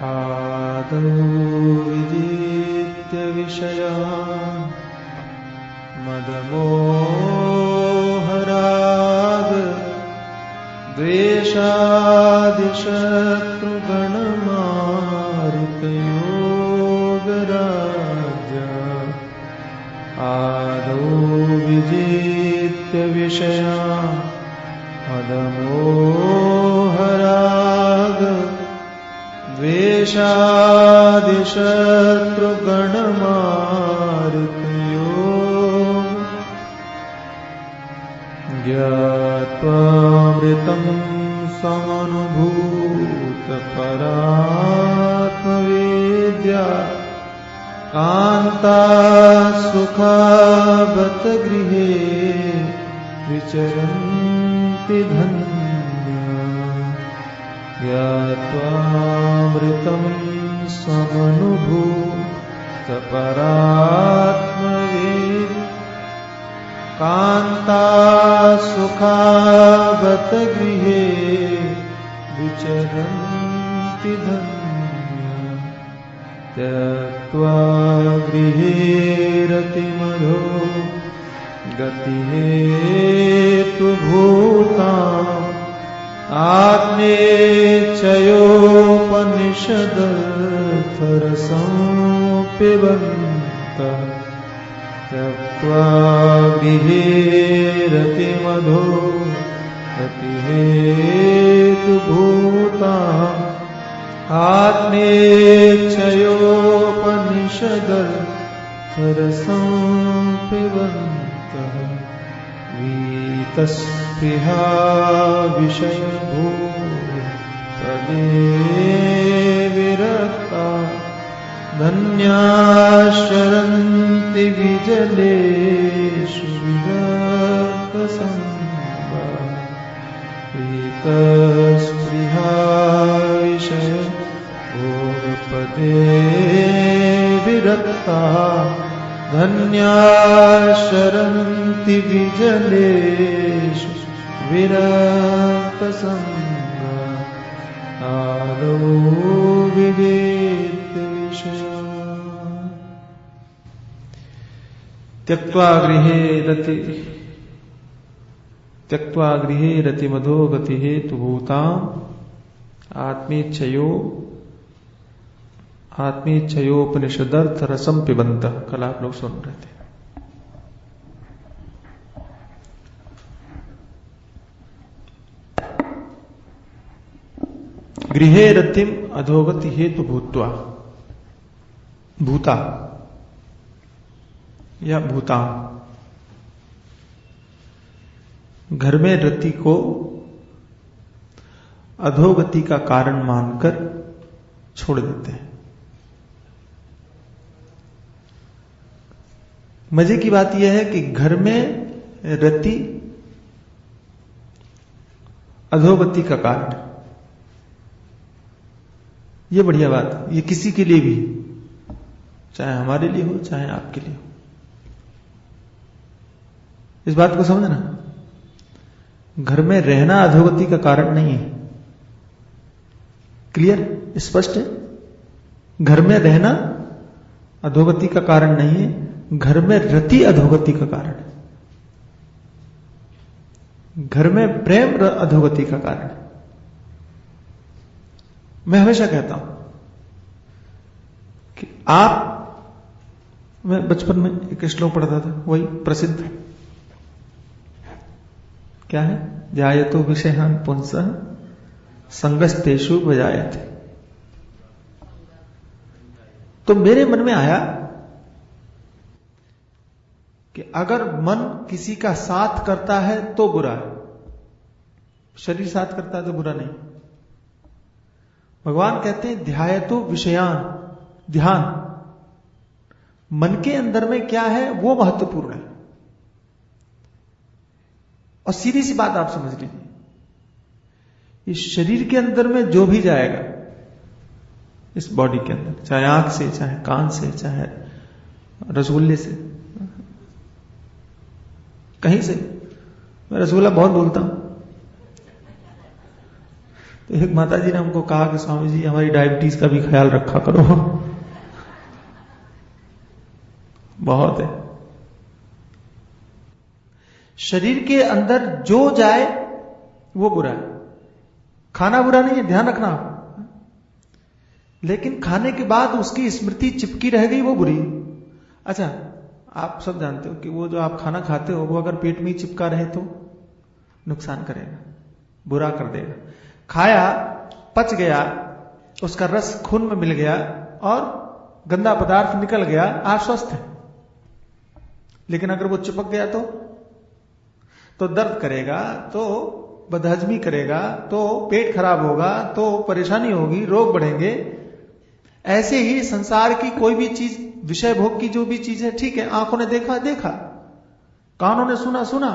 आदौ विजित्य विषयान् मदमोहराग द्वेषादिशत्रुगणमारुतयोगराज आदौ विजित्य विषयान् मदमोहराग द्वेषादिशत्रुगणमारुतयोग ज्ञात्वामृतं समनुभूतपरात्मवेद्या कान्ता सुखावत गृहे विचरन्ति धन्या ज्ञात्वामृतं समनुभूतपरात्मवेद्या कान्ता सुखावत गृहे विचरन्ति धन्या त्यक्त्वा गृहे रतिमधो गतिहेतुभूताम् आत्मेच्छयोपनिषदर्थरसं पिबन्तः त्यक्त्वा गृहे रतिमधो गतिहेतुभूताम् आत्मेच्छयोपनिषदर्थरसं पिबन्तः वीतस्पृहा विषयभूतले विरक्ता धन्याश्चरन्ति विजलेषु विरक्तसङ्गा वीतस्पृहा विषयभोगपदे विरक्ता धन्याश्चरन्ति विजलेषु विरक्तसङ्गा आदौ विजित्य विषयान् त्यक्त्वा गृहे रतिमधो गतिहेतुभूताम् आत्मेच्छयोपनिषदर्थ रसम पिबन्तः। कल आप लोग सुन रहे थे। गृहे रतिम अधोगति हेतु भूत्वा भूता या भूता घर में रति को अधोगति का कारण मानकर छोड़ देते हैं। मजे की बात यह है कि घर में रति अधोगति का कारण है। ये बढ़िया बात है, ये किसी के लिए भी, चाहे हमारे लिए हो चाहे आपके लिए हो। इस बात को समझना, घर में रहना अधोगति का कारण नहीं है। क्लियर, स्पष्ट है? घर में रहना अधोगति का कारण नहीं है, घर में रति अधोगति का कारण है। घर में प्रेम अधोगति का कारण है। मैं हमेशा कहता हूं कि मैं बचपन में एक श्लोक पढ़ता था, वही प्रसिद्ध, क्या है? जायतो विषयान् पुंसः संगस्तेषु बजायते। तो मेरे मन में आया कि अगर मन किसी का साथ करता है तो बुरा है, शरीर साथ करता है तो बुरा नहीं। भगवान कहते हैं ध्यायतो विषयान्, ध्यान मन के अंदर में क्या है वो महत्वपूर्ण है। और सीधी सी बात आप समझ लीजिए, इस शरीर के अंदर में जो भी जाएगा, इस बॉडी के अंदर, चाहे आंख से, चाहे कान से, चाहे रसगुल्ले से, कहीं से। मैं रसगुल्ला बहुत बोलता हूं, तो एक माता जी ने हमको कहा कि स्वामी जी हमारी डायबिटीज का भी ख्याल रखा करो। बहुत है। शरीर के अंदर जो जाए वो बुरा है। खाना बुरा नहीं है, ध्यान रखना। लेकिन खाने के बाद उसकी स्मृति चिपकी रह गई, वो बुरी। अच्छा, आप सब जानते हो कि वो जो आप खाना खाते हो वो अगर पेट में ही चिपका रहे तो नुकसान करेगा, बुरा कर देगा। खाया, पच गया, उसका रस खून में मिल गया और गंदा पदार्थ निकल गया, आप स्वस्थ हैं। लेकिन अगर वो चिपक गया तो दर्द करेगा, तो बदहजमी करेगा, तो पेट खराब होगा, तो परेशानी होगी, रोग बढ़ेंगे। ऐसे ही संसार की कोई भी चीज, विषय भोग की जो भी चीज है, ठीक है, आंखों ने देखा देखा, कानों ने सुना सुना,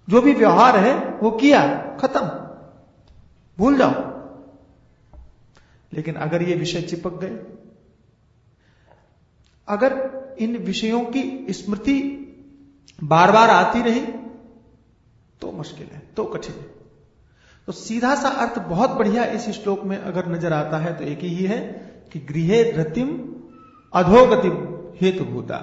जो भी व्यवहार है वो किया, खत्म, भूल जाओ। लेकिन अगर ये विषय चिपक गए, अगर इन विषयों की स्मृति बार बार आती रही तो मुश्किल है, तो कठिन है। तो सीधा सा अर्थ बहुत बढ़िया इस श्लोक में अगर नजर आता है तो एक ही है कि गृहे रतिम अधोगतिम हेतुभूता।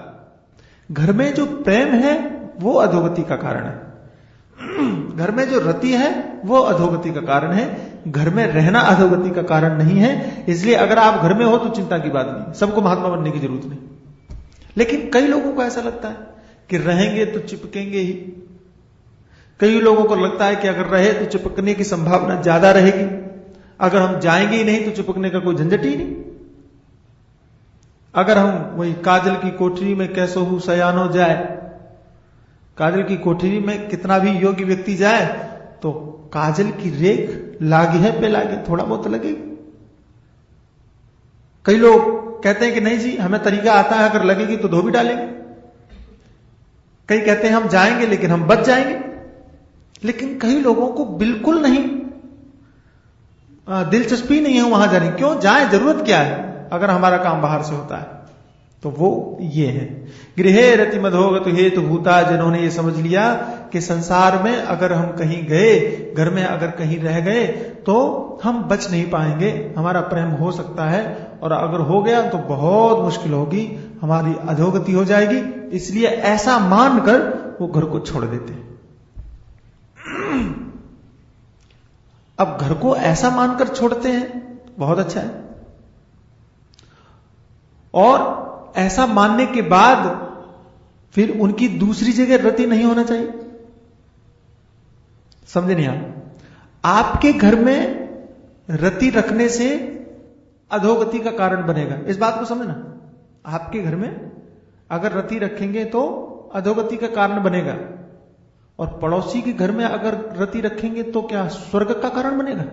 घर में जो प्रेम है वो अधोगति का कारण है। घर में जो रति है वो अधोगति का कारण है। घर में रहना अधोगति का कारण नहीं है। इसलिए अगर आप घर में हो तो चिंता की बात नहीं, सबको महात्मा बनने की जरूरत नहीं। लेकिन कई लोगों को ऐसा लगता है कि रहेंगे तो चिपकेंगे ही। कई लोगों को लगता है कि अगर रहे तो चिपकने की संभावना ज्यादा रहेगी, अगर हम जाएंगे ही नहीं तो चिपकने का कोई झंझट ही नहीं। अगर हम वही काजल की कोठरी में कैसो हूं सयानो जाए, काजल की कोठरी में कितना भी योग्य व्यक्ति जाए तो काजल की रेख लागे है पे लागे, थोड़ा बहुत लगेगी। कई लोग कहते हैं कि नहीं जी हमें तरीका आता है, अगर लगेगी तो धो भी डालेंगे। कई कहते हैं हम जाएंगे लेकिन हम बच जाएंगे। लेकिन कई लोगों को बिल्कुल नहीं, दिलचस्पी नहीं है वहां जाने। क्यों जाए, जरूरत क्या है अगर हमारा काम बाहर से होता है। तो वो ये है गृहे रति मधोगत हेतु भूता। जिन्होंने ये समझ लिया कि संसार में अगर हम कहीं गए, घर में अगर कहीं रह गए तो हम बच नहीं पाएंगे, हमारा प्रेम हो सकता है और अगर हो गया तो बहुत मुश्किल होगी, हमारी अधोगति हो जाएगी। इसलिए ऐसा मानकर वो घर को छोड़ देते हैं। अब घर को ऐसा मानकर छोड़ते हैं, बहुत अच्छा है। और ऐसा मानने के बाद फिर उनकी दूसरी जगह रति नहीं होना चाहिए। समझे नहीं आप? आपके घर में रति रखने से अधोगति का कारण बनेगा, इस बात को समझना। आपके घर में अगर रति रखेंगे तो अधोगति का कारण बनेगा, और पड़ोसी के घर में अगर रति रखेंगे तो क्या स्वर्ग का कारण बनेगा?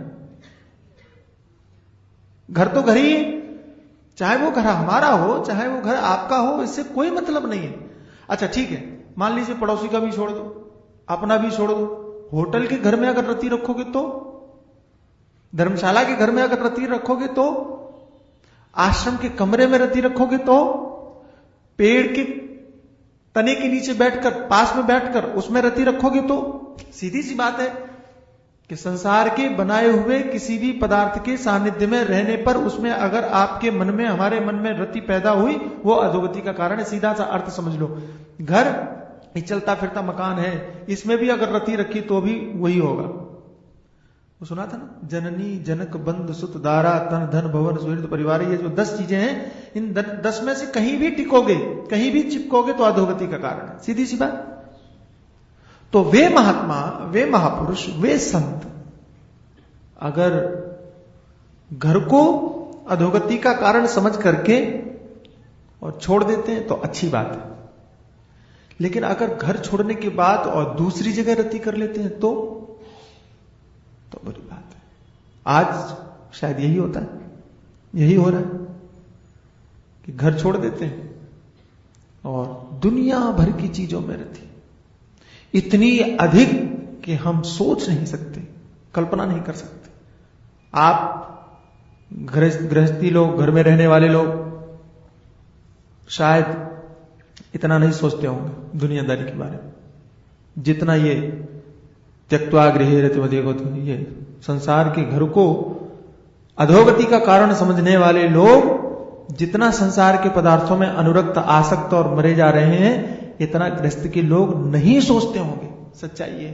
घर तो घर ही है, चाहे वो घर हमारा हो चाहे वो घर आपका हो, इससे कोई मतलब नहीं है। अच्छा ठीक है, मान लीजिए पड़ोसी का भी छोड़ दो, अपना भी छोड़ दो। होटल के घर में अगर रति रखोगे तो, धर्मशाला के घर में अगर रति रखोगे तो, आश्रम के कमरे में रति रखोगे तो, पेड़ के तने के नीचे बैठकर, पास में बैठकर उसमें रति रखोगे तो, सीधी सी बात है कि संसार के बनाए हुए किसी भी पदार्थ के सानिध्य में रहने पर उसमें अगर आपके मन में, हमारे मन में रति पैदा हुई, वो अधोगति का कारण है। सीधा सा अर्थ समझ लो। घर चलता फिरता मकान है, इसमें भी अगर रति रखी तो भी वही होगा। वो सुना था ना, जननी जनक बंद सुत दारा तन धन भवन सुहृद परिवार। ये जो 10 चीजें हैं, इन 10 में से कहीं भी टिकोगे, कहीं भी चिपकोगे तो अधोगति का कारण है। सीधी सी बात। तो वे महात्मा, वे महापुरुष, वे संत अगर घर को अधोगति का कारण समझ करके और छोड़ देते हैं तो अच्छी बात है। लेकिन अगर घर छोड़ने के बाद और दूसरी जगह रति कर लेते हैं तो बुरी बात है। आज शायद यही होता है, यही हो रहा है कि घर छोड़ देते हैं और दुनिया भर की चीजों में रति, इतनी अधिक कि हम सोच नहीं सकते, कल्पना नहीं कर सकते। आप गृहस्थी लोग, घर में रहने वाले लोग शायद इतना नहीं सोचते होंगे दुनियादारी के बारे में जितना ये त्यक्त्वा गृहे रतिमदेव, ये संसार के घर को अधोगति का कारण समझने वाले लोग जितना संसार के पदार्थों में अनुरक्त, आसक्त और मरे जा रहे हैं, इतना गृहस्थ के लोग नहीं सोचते होंगे। सच्चाई है।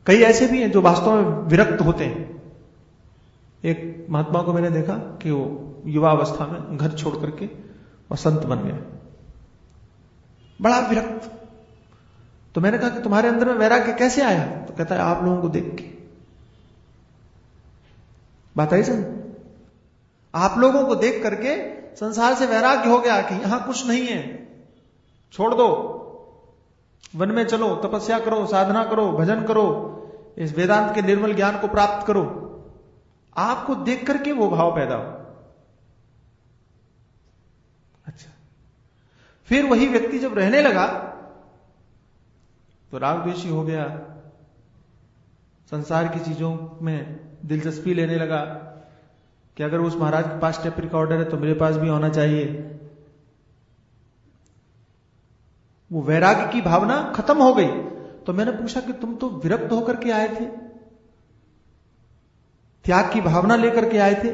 कई ऐसे भी हैं जो वास्तव में विरक्त होते हैं। एक महात्मा को मैंने देखा कि वो युवा अवस्था में घर छोड़ करके और संत बन गए, बड़ा विरक्त। तो मैंने कहा कि तुम्हारे अंदर में वैराग्य कैसे आया? तो कहता है आप लोगों को देख के। बात आई सर, आप लोगों को देख करके संसार से वैराग्य हो गया कि यहां कुछ नहीं है, छोड़ दो, वन में चलो, तपस्या करो, साधना करो, भजन करो, इस वेदांत के निर्मल ज्ञान को प्राप्त करो। आपको देख करके वो भाव पैदा हो। अच्छा, फिर वही व्यक्ति जब रहने लगा तो राग द्वेषी हो गया, संसार की चीजों में दिलचस्पी लेने लगा कि अगर उस महाराज के पास टेप रिकॉर्डर है तो मेरे पास भी होना चाहिए। वो वैराग्य की भावना खत्म हो गई। तो मैंने पूछा कि तुम तो विरक्त होकर के आए थे, त्याग की भावना लेकर के आए थे,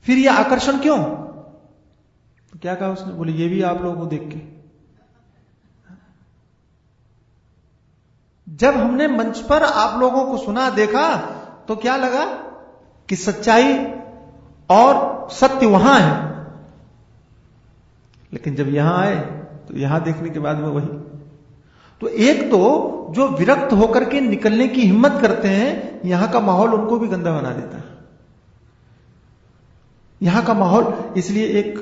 फिर यह आकर्षण क्यों? तो क्या कहा उसने? बोले ये भी आप लोगों को देख के। जब हमने मंच पर आप लोगों को सुना, देखा, तो क्या लगा कि सच्चाई और सत्य वहां है, लेकिन जब यहां आए तो यहां देखने के बाद में वही। तो एक तो जो विरक्त होकर के निकलने की हिम्मत करते हैं, यहां का माहौल उनको भी गंदा बना देता है। यहां का माहौल, इसलिए एक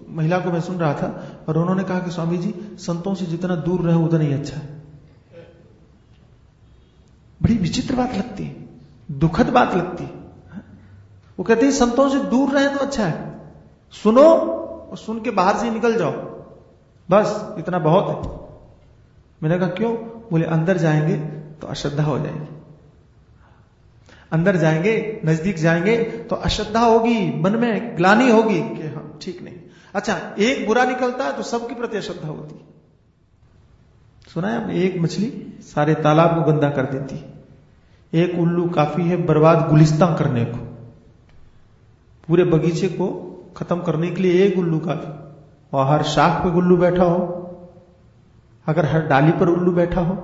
महिला को मैं सुन रहा था और उन्होंने कहा कि स्वामी जी, संतों से जितना दूर रहे उतना ही अच्छा है। बड़ी विचित्र बात लगती है, दुखद बात लगती है। वो कहते हैं संतों से दूर रहे तो अच्छा है, सुनो और सुन के बाहर से निकल जाओ, बस इतना बहुत है। मैंने कहा क्यों? बोले अंदर जाएंगे तो अश्रद्धा हो जाएगी, अंदर जाएंगे, नजदीक जाएंगे तो अश्रद्धा होगी, मन में ग्लानि होगी कि हाँ ठीक नहीं। अच्छा, एक बुरा निकलता है तो सबके प्रति अश्रद्धा होती है। सुना है आपने? एक मछली सारे तालाब को गंदा कर देती, एक उल्लू काफी है बर्बाद गुलिस्तां करने को। पूरे बगीचे को खत्म करने के लिए एक उल्लू काफी, और हर शाख पे उल्लू बैठा हो, अगर हर डाली पर उल्लू बैठा हो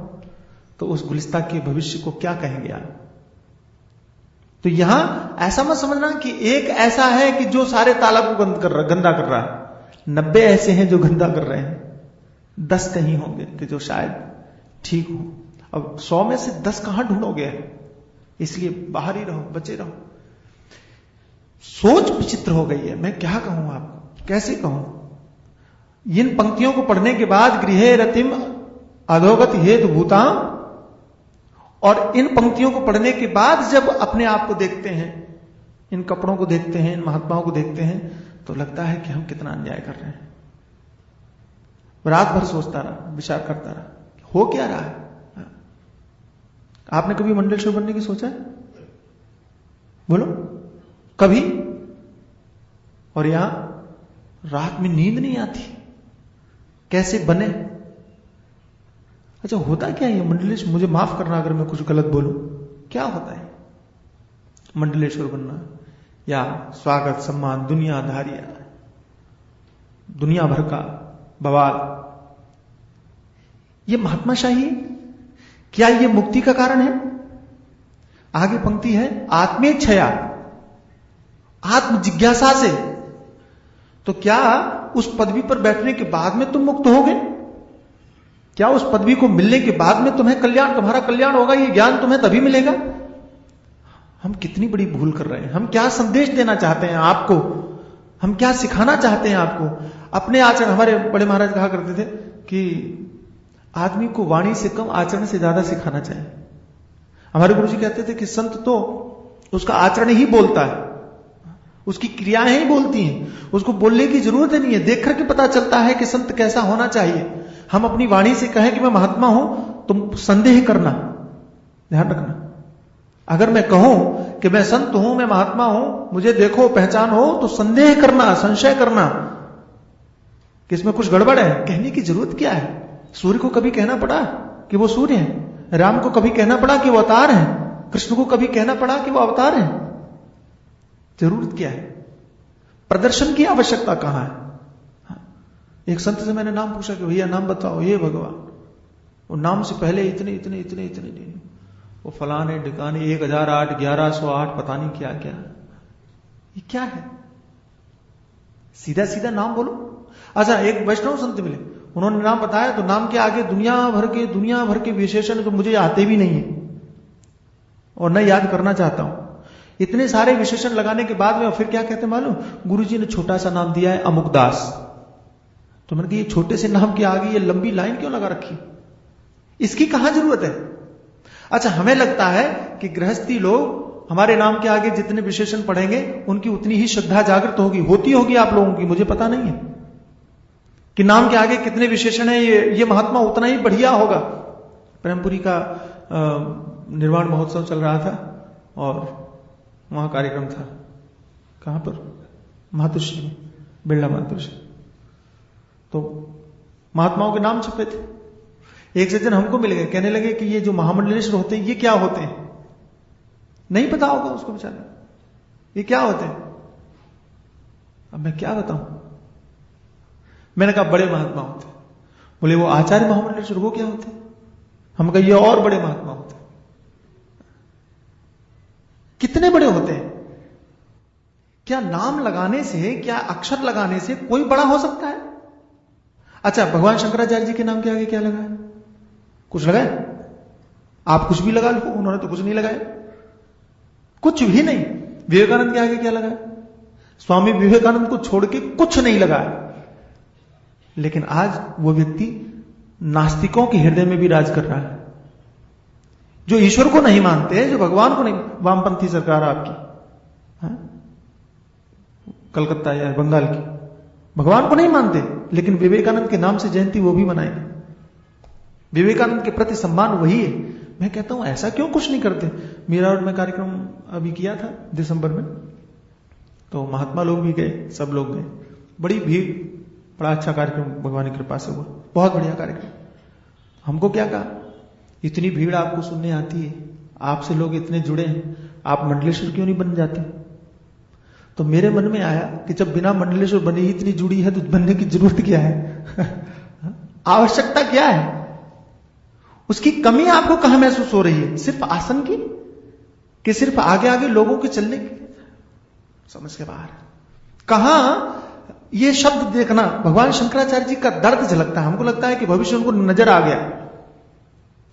तो उस गुलिस्तां के भविष्य को क्या कहेंगे आप? तो यहां ऐसा मत समझना कि एक ऐसा है कि जो सारे तालाब को गंदा कर रहा है। 90 ऐसे हैं जो गंदा कर रहे हैं, 10 कहीं होंगे कि जो शायद ठीक हो। अब 100 में से 10 कहां ढूंढोगे? इसलिए बाहर ही रहो, बचे रहो। सोच विचित्र हो गई है। मैं क्या कहूं आपको, कैसे कहूं? इन पंक्तियों को पढ़ने के बाद गृहे रतिम अधोगति हेतु भूता, और इन पंक्तियों को पढ़ने के बाद जब अपने आप को देखते हैं, इन कपड़ों को देखते हैं, इन महात्माओं को देखते हैं, तो लगता है कि हम कितना अन्याय कर रहे हैं। रात भर सोचता रहा, विचार करता रहा, हो क्या रहा है। आपने कभी मंडलेश्वर बनने की सोचा है? बोलो कभी? और यहां रात में नींद नहीं आती, कैसे बने? अच्छा, होता क्या है मंडलेश्वर? मुझे माफ करना अगर मैं कुछ गलत बोलूं, क्या होता है मंडलेश्वर बनना? या स्वागत सम्मान, दुनियाधारिया, दुनिया भर का बवाल, ये महात्माशाही? क्या ये मुक्ति का कारण है? आगे पंक्ति है, आत्मेच्छया, आत्म जिज्ञासा से। तो क्या उस पदवी पर बैठने के बाद में तुम मुक्त होगे? क्या उस पदवी को मिलने के बाद में तुम्हें कल्याण, तुम्हारा कल्याण होगा? ये ज्ञान तुम्हें तभी मिलेगा? हम कितनी बड़ी भूल कर रहे हैं। हम क्या संदेश देना चाहते हैं आपको? हम क्या सिखाना चाहते हैं आपको? अपने आचरण, हमारे बड़े महाराज कहा करते थे कि आदमी को वाणी से कम आचरण से ज्यादा सिखाना चाहिए। हमारे गुरुजी कहते थे कि संत तो उसका आचरण ही बोलता है, उसकी क्रियाएं ही बोलती हैं, उसको बोलने की जरूरत ही नहीं है। देख करके पता चलता है कि संत कैसा होना चाहिए। हम अपनी वाणी से कहें कि मैं महात्मा हूं, तुम संदेह करना, ध्यान रखना। अगर मैं कहूं कि मैं संत हूं, मैं महात्मा हूं, मुझे देखो पहचानो, तो संदेह करना, संशय करना कि इसमें कुछ गड़बड़ है। कहने की जरूरत क्या है? सूर्य को कभी कहना पड़ा कि वो सूर्य है? राम को कभी कहना पड़ा कि वो अवतार हैं? कृष्ण को कभी कहना पड़ा कि वो अवतार हैं? जरूरत क्या है? प्रदर्शन की आवश्यकता कहां है? एक संत से मैंने नाम पूछा कि भैया नाम बताओ। हे भगवान, वो नाम से पहले इतने इतने इतने इतने नहीं, वो फलाने ढिकाने 1008 1108 पता नहीं क्या क्या। ये क्या है? सीधा सीधा नाम बोलो। अच्छा, एक वैष्णव संत मिले, उन्होंने नाम बताया तो नाम के आगे दुनिया भर के विशेषण तो मुझे आते भी नहीं है और न याद करना चाहता हूं। इतने सारे विशेषण लगाने के बाद में फिर क्या कहते मालूम? गुरुजी ने छोटा सा नाम दिया है अमुकदास। तो मैंने कहा ये छोटे से नाम के आगे ये लंबी लाइन क्यों लगा रखी? इसकी कहां जरूरत है? अच्छा, हमें लगता है कि गृहस्थी लोग हमारे नाम के आगे जितने विशेषण पढ़ेंगे उनकी उतनी ही श्रद्धा जागृत होगी। होती होगी आप लोगों की, मुझे पता नहीं है कि नाम के आगे कितने विशेषण है, ये महात्मा उतना ही बढ़िया होगा। प्रेमपुरी का निर्वाण महोत्सव चल रहा था और वहां कार्यक्रम था। कहां पर? मातुश्री में, बिरला मातुश्री। तो महात्माओं के नाम छपे थे। एक सज्जन हमको मिल गए, कहने लगे कि ये जो महामंडलेश्वर होते हैं ये क्या होते हैं? नहीं पता होगा उसको बेचारा, ये क्या होते हैं? अब मैं क्या बताऊं? मैंने कहा बड़े महात्मा होते हैं। बोले वो आचार्य महामंडलेश्वर वो क्या होते हैं? हम कहा ये और बड़े महात्मा होते हैं। कितने बड़े होते हैं? क्या नाम लगाने से, क्या अक्षर लगाने से कोई बड़ा हो सकता है? अच्छा, भगवान शंकराचार्य जी के नाम के आगे क्या लगा है? कुछ लगाए? आप कुछ भी लगा लो, उन्होंने तो कुछ नहीं लगाया, कुछ भी नहीं। विवेकानंद के आगे क्या लगा है? स्वामी विवेकानंद को छोड़ के कुछ नहीं लगाया। लेकिन आज वो व्यक्ति नास्तिकों के हृदय में भी राज कर रहा है, जो ईश्वर को नहीं मानते, जो भगवान को नहीं। वामपंथी सरकार आपकी, हाँ? कलकत्ता या बंगाल की, भगवान को नहीं मानते, लेकिन विवेकानंद के नाम से जयंती वो भी मनाएंगे। विवेकानंद के प्रति सम्मान वही है। मैं कहता हूं ऐसा क्यों कुछ नहीं करते? मीरा रोड में कार्यक्रम अभी किया था दिसंबर में, तो महात्मा लोग भी गए, सब लोग गए, बड़ी भीड़, बड़ा अच्छा कार्यक्रम भगवान की कृपा से हुआ, बहुत बढ़िया कार्यक्रम। हमको क्या कहा, इतनी भीड़ आपको सुनने आती है, आपसे लोग इतने जुड़े हैं, आप मंडलेश्वर क्यों नहीं बन जाते? तो मेरे मन में आया कि जब बिना मंडलेश्वर बने ही इतनी जुड़ी है तो बनने की जरूरत क्या है? आवश्यकता क्या है? उसकी कमी आपको कहां महसूस हो रही है? सिर्फ आसन की, कि सिर्फ आगे आगे लोगों के चलने की? समझ के बाहर। कहां ये शब्द देखना, भगवान शंकराचार्य जी का दर्द झलकता है। हमको लगता है कि भविष्य उनको नजर आ गया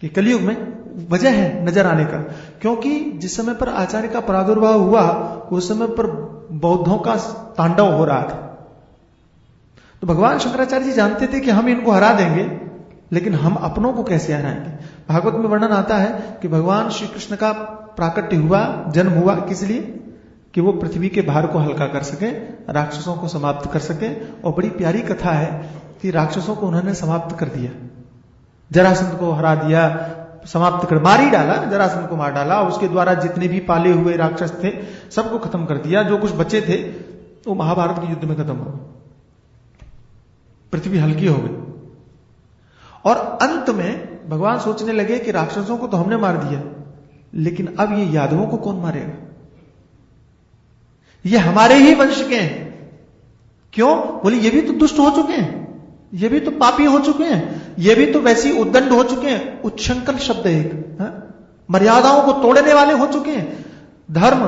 कि कलयुग में वजह है नजर आने का, क्योंकि जिस समय पर आचार्य का प्रादुर्भाव हुआ उस समय पर बौद्धों का तांडव हो रहा था। तो भगवान शंकराचार्य जी जानते थे कि हम इनको हरा देंगे, लेकिन हम अपनों को कैसे हराएंगे? भागवत में वर्णन आता है कि भगवान श्री कृष्ण का प्राकट्य हुआ, जन्म हुआ, किस लिए? कि वो पृथ्वी के भार को हल्का कर सके, राक्षसों को समाप्त कर सके। और बड़ी प्यारी कथा है कि राक्षसों को उन्होंने समाप्त कर दिया, जरासंध को हरा दिया, समाप्त कर, मार ही डाला, जरासंध को मार डाला। उसके द्वारा जितने भी पाले हुए राक्षस थे सबको खत्म कर दिया। जो कुछ बचे थे वो महाभारत के युद्ध में खत्म हो गए, पृथ्वी हल्की हो गई। और अंत में भगवान सोचने लगे कि राक्षसों को तो हमने मार दिया, लेकिन अब ये यादवों को कौन मारेगा? ये हमारे ही वंश के हैं। क्यों? बोले ये भी तो दुष्ट हो चुके हैं, ये भी तो पापी हो चुके हैं, ये भी तो वैसी उद्दंड हो चुके हैं। उच्छृंखल शब्द है एक, मर्यादाओं को तोड़ने वाले हो चुके हैं। धर्म,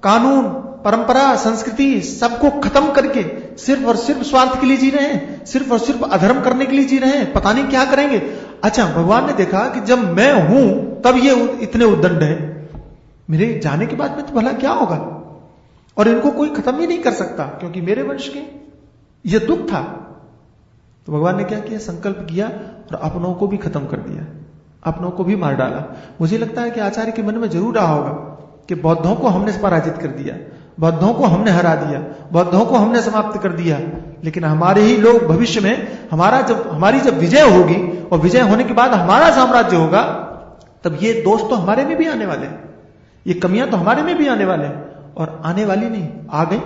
कानून, परंपरा, संस्कृति सबको खत्म करके सिर्फ और सिर्फ स्वार्थ के लिए जी रहे हैं, सिर्फ और सिर्फ अधर्म करने के लिए जी रहे हैं, पता नहीं क्या करेंगे। अच्छा, भगवान ने देखा कि जब मैं हूं तब ये इतने उद्दंड है, मेरे जाने के बाद में तो भला क्या होगा? और इनको कोई खत्म ही नहीं कर सकता, क्योंकि मेरे वंश के ये दुख था। तो भगवान ने क्या किया? संकल्प किया और अपनों को भी खत्म कर दिया, अपनों को भी मार डाला। मुझे लगता है कि आचार्य के मन में जरूर रहा होगा कि बौद्धों को हमने पराजित कर दिया, बौद्धों को हमने हरा दिया, बौद्धों को हमने समाप्त कर दिया, लेकिन हमारे ही लोग भविष्य में हमारी जब विजय होगी और विजय होने के बाद हमारा साम्राज्य होगा, तब ये दोष तो हमारे में भी आने वाले, ये कमियां तो हमारे में भी आने वाले, और आने वाली नहीं, आ गई।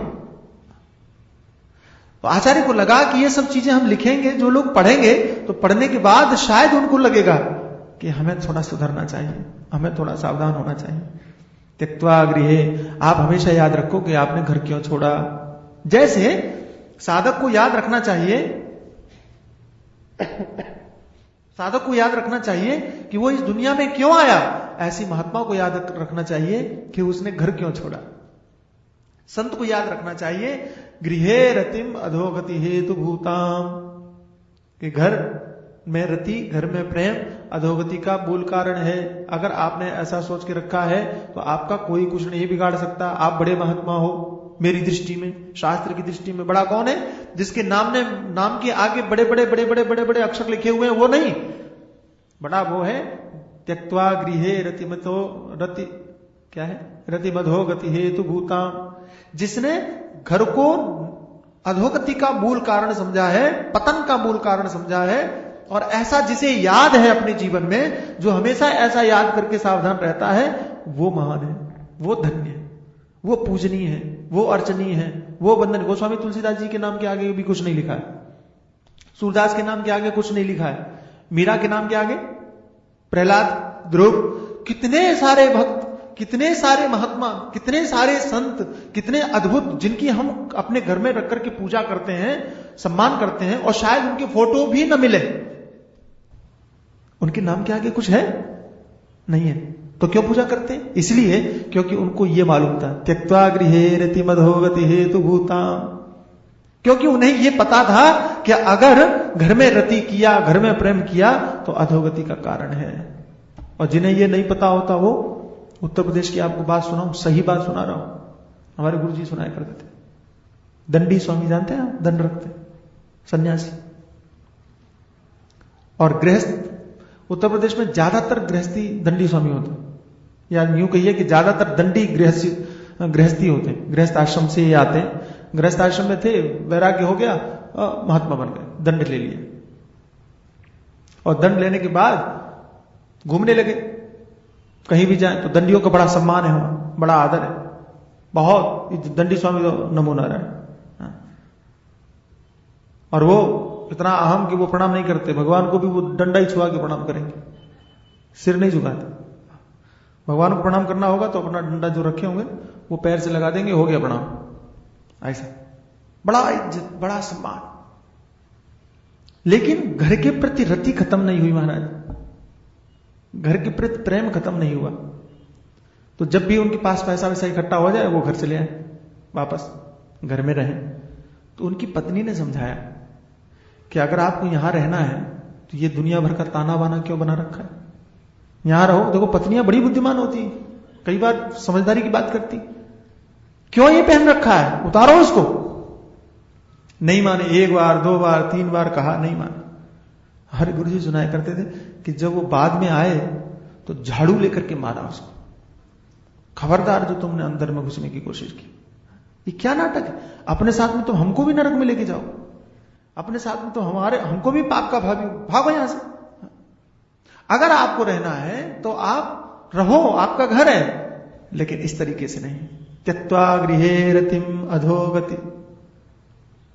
तो आचार्य को लगा कि ये सब चीजें हम लिखेंगे, जो लोग पढ़ेंगे तो पढ़ने के बाद शायद उनको लगेगा कि हमें थोड़ा सुधरना चाहिए, हमें थोड़ा सावधान होना चाहिए। त्यक्त्वा गृहे, आप हमेशा याद रखो कि आपने घर क्यों छोड़ा। जैसे साधक को याद रखना चाहिए, साधक को याद रखना चाहिए कि वो इस दुनिया में क्यों आया, ऐसी महात्मा को याद रखना चाहिए कि उसने घर क्यों छोड़ा। संत को याद रखना चाहिए गृहे रतिम अधोगति हेतु भूताम, कि घर में रति, घर में प्रेम अधोगति का मूल कारण है। अगर आपने ऐसा सोच के रखा है तो आपका कोई कुछ नहीं बिगाड़ सकता। आप बड़े महात्मा हो मेरी दृष्टि में, शास्त्र की दृष्टि में। बड़ा कौन है? जिसके नाम के आगे बड़े बड़े बड़े बड़े बड़े बड़े अक्षर लिखे हुए हैं, वो नहीं। बड़ा वो है त्यक्त्वा गृहे रतिमतो रति, क्या है? रतिमधो गति हेतु भूताम, जिसने घर को अधोगति का मूल कारण समझा है, पतन का मूल कारण समझा है, और ऐसा जिसे याद है अपने जीवन में, जो हमेशा ऐसा याद करके सावधान रहता है, वो महान है, वो धन्य है, वो पूजनीय है, वो अर्चनीय है, वो वंदन। गोस्वामी तुलसीदास जी के नाम के आगे भी कुछ नहीं लिखा है, सूरदास के नाम के आगे कुछ नहीं लिखा है, मीरा के नाम के आगे प्रहलाद, ध्रुव, कितने सारे भक्त, कितने सारे महात्मा, कितने सारे संत, कितने अद्भुत, जिनकी हम अपने घर में रख करके पूजा करते हैं, सम्मान करते हैं, और शायद उनके फोटो भी न मिले, उनके नाम के आगे कुछ है नहीं है, तो क्यों पूजा करते हैं? इसलिए क्योंकि उनको यह मालूम था त्यक्त्वा गृहे रतिमधोगति हेतु भूताम, क्योंकि उन्हें यह पता था कि अगर घर में रति किया, घर में प्रेम किया, तो अधोगति का कारण है। और जिन्हें यह नहीं पता होता, वो उत्तर प्रदेश की आपको बात सुनाऊं, सही बात सुना रहा हूं, हमारे गुरु जी सुनाया करते थे। दंडी स्वामी जानते हैं, दंड रखते, सन्यासी और गृहस्थ। उत्तर प्रदेश में ज्यादातर गृहस्थी दंडी स्वामी होते हैं, या यूं कहिए कि ज्यादातर दंडी गृहस्थी होते हैं, गृहस्थ आश्रम से ही आते हैं। गृहस्थ आश्रम में थे, वैराग्य हो गया, महात्मा बन गए, दंड ले लिए, और दंड लेने के बाद घूमने लगे। कहीं भी जाए तो दंडियों का बड़ा सम्मान है, वहां बड़ा आदर है, बहुत। दंडी स्वामी तो नमूना रहा है, और वो इतना अहम कि वो प्रणाम नहीं करते, भगवान को भी वो डंडा ही छुआ के प्रणाम करेंगे, सिर नहीं झुकाते। भगवान को प्रणाम करना होगा तो अपना डंडा जो रखे होंगे वो पैर से लगा देंगे, हो गया प्रणाम। ऐसा बड़ा इज्जत, बड़ा सम्मान। लेकिन घर के प्रति रति खत्म नहीं हुई महाराज, घर के प्रति प्रेम खत्म नहीं हुआ। तो जब भी उनके पास पैसा वैसा इकट्ठा हो जाए, वो घर चले आए, वापस घर में रहें। तो उनकी पत्नी ने समझाया कि अगर आपको यहां रहना है तो ये दुनिया भर का ताना बाना क्यों बना रखा है, यहां रहो। देखो पत्नियां बड़ी बुद्धिमान होती, कई बार समझदारी की बात करती। क्यों ये पहन रखा है, उतारो उसको। नहीं माने, एक बार, दो बार, तीन बार कहा, नहीं माने। हर गुरु जी सुनाया करते थे कि जब वो बाद में आए तो झाड़ू लेकर के मारा उसको, खबरदार जो तुमने अंदर में घुसने की कोशिश की। ये क्या नाटक है? अपने साथ में तो हमको भी नरक में लेके जाओ, अपने साथ में तो हमको भी पाप का भागी, भागो यहां से। अगर आपको रहना है तो आप रहो, आपका घर है, लेकिन इस तरीके से नहीं। त्यक्त्वा गृहे रतिम अधोगति,